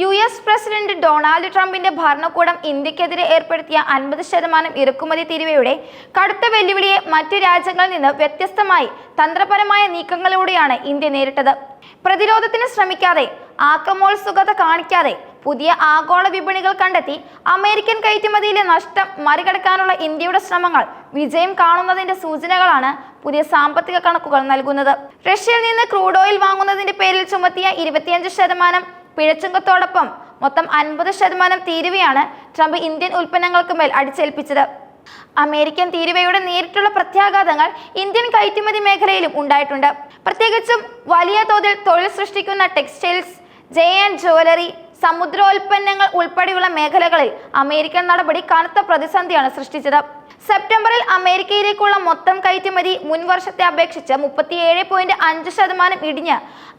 US. President Donald ട്രംപിന്റെ ഭരണകൂടം ഇന്ത്യക്കെതിരെ ഏർപ്പെടുത്തിയ 50% ഇറക്കുമതി തീരുവയുടെ കടുത്ത വെല്ലുവിളിയെ മറ്റു രാജ്യങ്ങളിൽ നിന്ന് വ്യത്യസ്തമായി തന്ത്രപരമായ നീക്കങ്ങളിലൂടെയാണ് ഇന്ത്യ നേരിട്ടത്. പ്രതിരോധത്തിന് ശ്രമിക്കാതെ, ആക്രമണോത്സുകത കാണിക്കാതെ പുതിയ ആഗോള വിപണികൾ കണ്ടെത്തി അമേരിക്കൻ കയറ്റുമതിയിലെ നഷ്ടം മറികടക്കാനുള്ള ഇന്ത്യയുടെ ശ്രമങ്ങൾ വിജയം കാണുന്നതിന്റെ സൂചനകളാണ് പുതിയ സാമ്പത്തിക കണക്കുകൾ നൽകുന്നത്. റഷ്യയിൽ നിന്ന് ക്രൂഡ് ഓയിൽ വാങ്ങുന്നതിന്റെ പേരിൽ ചുമത്തിയ 25% പിഴച്ചുങ്കത്തോടൊപ്പം മൊത്തം 50% തീരുവയാണ് ട്രംപ് ഇന്ത്യൻ ഉൽപ്പന്നങ്ങൾക്ക് മേൽ അടിച്ചേൽപ്പിച്ചത്. അമേരിക്കൻ തീരുവയുടെ നേരിട്ടുള്ള പ്രത്യാഘാതങ്ങൾ ഇന്ത്യൻ കയറ്റുമതി മേഖലയിലും ഉണ്ടായിട്ടുണ്ട്. പ്രത്യേകിച്ചും വലിയ തോതിൽ തൊഴിൽ സൃഷ്ടിക്കുന്ന ടെക്സ്റ്റൈൽസ്, ജ്വല്ലറി, സമുദ്രോൽപ്പന്നങ്ങൾ ഉൾപ്പെടെയുള്ള മേഖലകളിൽ അമേരിക്കൻ നടപടി കനത്ത പ്രതിസന്ധിയാണ് സൃഷ്ടിച്ചത്. സെപ്റ്റംബറിൽ അമേരിക്കയിലേക്കുള്ള മൊത്തം കയറ്റുമതി മുൻ വർഷത്തെ അപേക്ഷിച്ച് 37.5% ഇടിഞ്ഞ്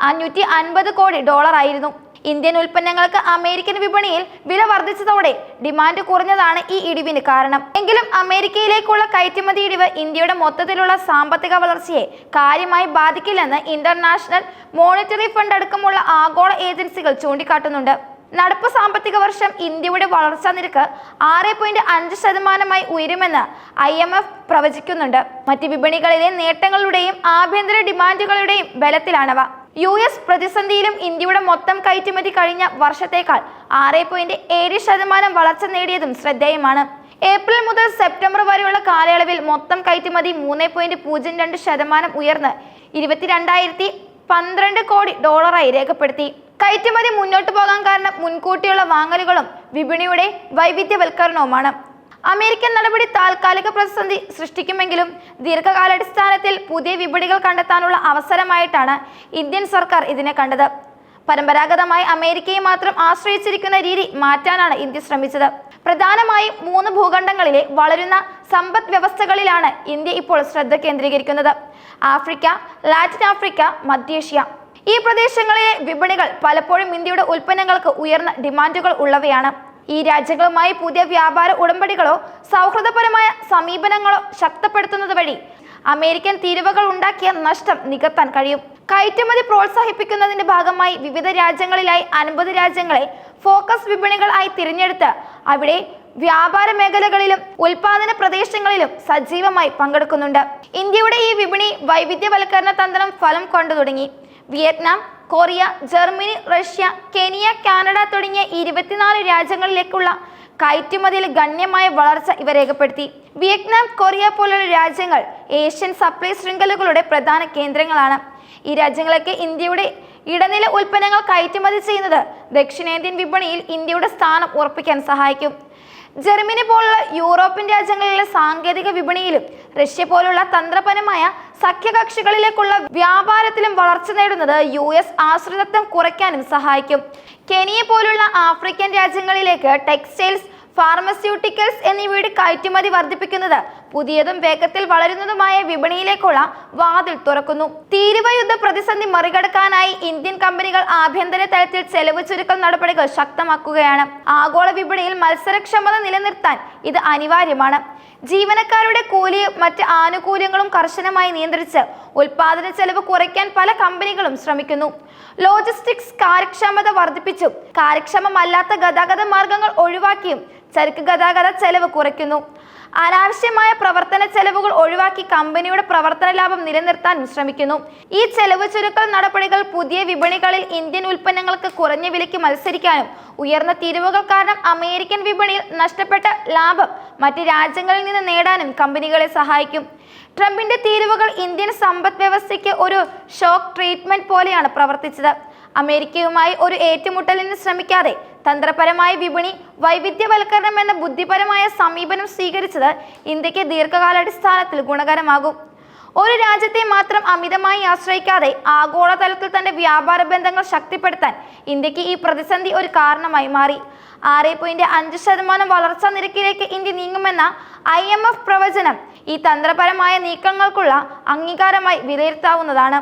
$550 കോടി ആയിരുന്നു. ഇന്ത്യൻ ഉൽപ്പന്നങ്ങൾക്ക് അമേരിക്കൻ വിപണിയിൽ വില വർദ്ധിച്ചതോടെ ഡിമാൻഡ് കുറഞ്ഞതാണ് ഈ ഇടിവിന് കാരണം. എങ്കിലും അമേരിക്കയിലേക്കുള്ള കയറ്റുമതി ഇടിവ് ഇന്ത്യയുടെ മൊത്തത്തിലുള്ള സാമ്പത്തിക വളർച്ചയെ കാര്യമായി ബാധിക്കില്ലെന്ന് ഇന്റർനാഷണൽ മോണിറ്ററി ഫണ്ട് അടക്കമുള്ള ആഗോള ഏജൻസികൾ ചൂണ്ടിക്കാട്ടുന്നുണ്ട്. നടപ്പ് സാമ്പത്തിക വർഷം ഇന്ത്യയുടെ വളർച്ചാ നിരക്ക് 6.5% ഉയരുമെന്ന് IMF പ്രവചിക്കുന്നുണ്ട്. മറ്റ് വിപണികളിലെ നേട്ടങ്ങളുടെയും ആഭ്യന്തര ഡിമാൻഡുകളുടെയും ബലത്തിലാണവ. US പ്രതിസന്ധിയിലും ഇന്ത്യയുടെ മൊത്തം കയറ്റുമതി കഴിഞ്ഞ വർഷത്തേക്കാൾ 6.7% വളർച്ച നേടിയതും ശ്രദ്ധേയമാണ്. ഏപ്രിൽ മുതൽ സെപ്റ്റംബർ വരെയുള്ള കാലയളവിൽ മൊത്തം കയറ്റുമതി 3.02% ഉയർന്ന് $22,012 കോടി രേഖപ്പെടുത്തി. കയറ്റുമതി മുന്നോട്ടു പോകാൻ കാരണം മുൻകൂട്ടിയുള്ള വാങ്ങലുകളും വിപണിയുടെ വൈവിധ്യവൽക്കരണവുമാണ്. അമേരിക്കൻ നടപടി താൽക്കാലിക പ്രതിസന്ധി സൃഷ്ടിക്കുമെങ്കിലും ദീർഘകാലാടിസ്ഥാനത്തിൽ പുതിയ വിപണികൾ കണ്ടെത്താനുള്ള അവസരമായിട്ടാണ് ഇന്ത്യൻ സർക്കാർ ഇതിനെ കണ്ടത്. പരമ്പരാഗതമായി അമേരിക്കയെ മാത്രം ആശ്രയിച്ചിരിക്കുന്ന രീതി മാറ്റാനാണ് ഇന്ത്യ ശ്രമിച്ചത്. പ്രധാനമായും 3 ഭൂഖണ്ഡങ്ങളിലെ വളരുന്ന സമ്പദ് വ്യവസ്ഥകളിലാണ് ഇന്ത്യ ഇപ്പോൾ ശ്രദ്ധ കേന്ദ്രീകരിക്കുന്നത്: ആഫ്രിക്ക, ലാറ്റിൻ ആഫ്രിക്ക, മധ്യേഷ്യ. ഈ പ്രദേശങ്ങളിലെ വിപണികൾ പലപ്പോഴും ഇന്ത്യയുടെ ഉൽപ്പന്നങ്ങൾക്ക് ഉയർന്ന ഡിമാൻഡുകൾ ഉള്ളവയാണ്. ഈ രാജ്യങ്ങളുമായി പുതിയ വ്യാപാര ഉടമ്പടികളോ സൗഹൃദപരമായ സമീപനങ്ങളോ ശക്തിപ്പെടുത്തുന്നത് വഴി അമേരിക്കൻ തീരുവകൾ ഉണ്ടാക്കിയ നഷ്ടം നികത്താൻ കഴിയും. കയറ്റുമതി പ്രോത്സാഹിപ്പിക്കുന്നതിന്റെ ഭാഗമായി വിവിധ രാജ്യങ്ങളിലായി 50 രാജ്യങ്ങളെ ഫോക്കസ് വിപണികൾ ആയി തിരഞ്ഞെടുത്ത് അവിടെ വ്യാപാര മേഖലകളിലും ഉൽപാദന പ്രദേശങ്ങളിലും സജീവമായി പങ്കെടുക്കുന്നുണ്ട്. ഇന്ത്യയുടെ ഈ വിപണി വൈവിധ്യവൽക്കരണ തന്ത്രം ഫലം കൊണ്ടു തുടങ്ങി. Vietnam, Korea, Germany, Russia, Kenya, Canada തുടങ്ങിയ 24 രാജ്യങ്ങളിലേക്കുള്ള കയറ്റുമതിയിൽ ഗണ്യമായ വളർച്ച ഇവ രേഖപ്പെടുത്തി. വിയറ്റ്നാം, കൊറിയ പോലുള്ള രാജ്യങ്ങൾ ഏഷ്യൻ സപ്ലൈ ശൃംഖലകളുടെ പ്രധാന കേന്ദ്രങ്ങളാണ്. ഈ രാജ്യങ്ങളൊക്കെ ഇന്ത്യയുടെ ഇടനില ഉൽപ്പന്നങ്ങൾ കയറ്റുമതി ചെയ്യുന്നത് ദക്ഷിണേന്ത്യൻ വിപണിയിൽ ഇന്ത്യയുടെ സ്ഥാനം ഉറപ്പിക്കാൻ സഹായിക്കും. ജർമ്മനി പോലുള്ള യൂറോപ്യൻ രാജ്യങ്ങളിലെ സാങ്കേതിക വിപണിയിലും റഷ്യ പോലുള്ള തന്ത്രപരമായ സഖ്യകക്ഷികളിലേക്കുള്ള വ്യാപാരത്തിലും വളർച്ച നേടുന്നത് US ആശ്രിതത്വം കുറയ്ക്കാനും സഹായിക്കും. കെനിയ പോലുള്ള ആഫ്രിക്കൻ രാജ്യങ്ങളിലേക്ക് ടെക്സ്റ്റൈൽസ്, ഫാർമസ്യൂട്ടിക്കൽസ് എന്നിവയുടെ കയറ്റുമതി വർദ്ധിപ്പിക്കുന്നത് പുതിയതും വേഗത്തിൽ വളരുന്നതുമായ വിപണിയിലേക്കുള്ള വാതിൽ തുറക്കുന്നു. തീരുവ യുദ്ധ പ്രതിസന്ധി മറികടക്കാനായി ഇന്ത്യൻ കമ്പനികൾ ആഭ്യന്തര തലത്തിൽ ചെലവ് ചുരുക്കൽ നടപടികൾ ശക്തമാക്കുകയാണ്. ആഗോള വിപണിയിൽ മത്സരക്ഷമത നിലനിർത്താൻ ഇത് അനിവാര്യമാണ്. ജീവനക്കാരുടെ കൂലിയും മറ്റ് ആനുകൂല്യങ്ങളും കർശനമായി നിയന്ത്രിച്ച് ഉൽപാദന ചെലവ് കുറയ്ക്കാൻ പല കമ്പനികളും ശ്രമിക്കുന്നു. ലോജിസ്റ്റിക്സ് കാര്യക്ഷമത വർദ്ധിപ്പിച്ചും കാര്യക്ഷമമല്ലാത്ത ഗതാഗത മാർഗങ്ങൾ ഒഴിവാക്കിയും ചരക്ക് ഗതാഗത ചെലവ് കുറയ്ക്കുന്നു. അനാവശ്യമായ പ്രവർത്തന ചെലവുകൾ ഒഴിവാക്കി കമ്പനിയുടെ പ്രവർത്തന ലാഭം നിലനിർത്താനും ശ്രമിക്കുന്നു. ഈ ചെലവ് ചുരുക്കൽ നടപടികൾ പുതിയ വിപണികളിൽ ഇന്ത്യൻ ഉൽപ്പന്നങ്ങൾക്ക് കുറഞ്ഞ വിലയ്ക്ക് മത്സരിക്കാനും ഉയർന്ന തീരുവകൾ കാരണം അമേരിക്കൻ വിപണിയിൽ നഷ്ടപ്പെട്ട ലാഭം മറ്റ് രാജ്യങ്ങളിൽ നിന്ന് നേടാനും കമ്പനികളെ സഹായിക്കും. ട്രംപിന്റെ തീരുവകൾ ഇന്ത്യൻ സമ്പദ് വ്യവസ്ഥയ്ക്ക് ഒരു ഷോക്ക് ട്രീറ്റ്മെന്റ് പോലെയാണ് പ്രവർത്തിച്ചത്. അമേരിക്കയുമായി ഒരു ഏറ്റുമുട്ടലിന് ശ്രമിക്കാതെ തന്ത്രപരമായ വിപണി വൈവിധ്യവൽക്കരണം എന്ന ബുദ്ധിപരമായ സമീപനം സ്വീകരിച്ചത് ഇന്ത്യക്ക് ദീർഘകാലാടിസ്ഥാനത്തിൽ ഗുണകരമാകും. ഒരു രാജ്യത്തെ മാത്രം അമിതമായി ആശ്രയിക്കാതെ ആഗോളതലത്തിൽ തന്റെ വ്യാപാര ബന്ധങ്ങൾ ശക്തിപ്പെടുത്താൻ ഇന്ത്യക്ക് ഈ പ്രതിസന്ധി ഒരു കാരണമായി മാറി. 6.5% വളർച്ചാ നിരക്കിലേക്ക് ഇന്ത്യ നീങ്ങുമെന്ന IMF പ്രവചനം ഈ തന്ത്രപരമായ നീക്കങ്ങൾക്കുള്ള അംഗീകാരമായി വിലയിരുത്താവുന്നതാണ്.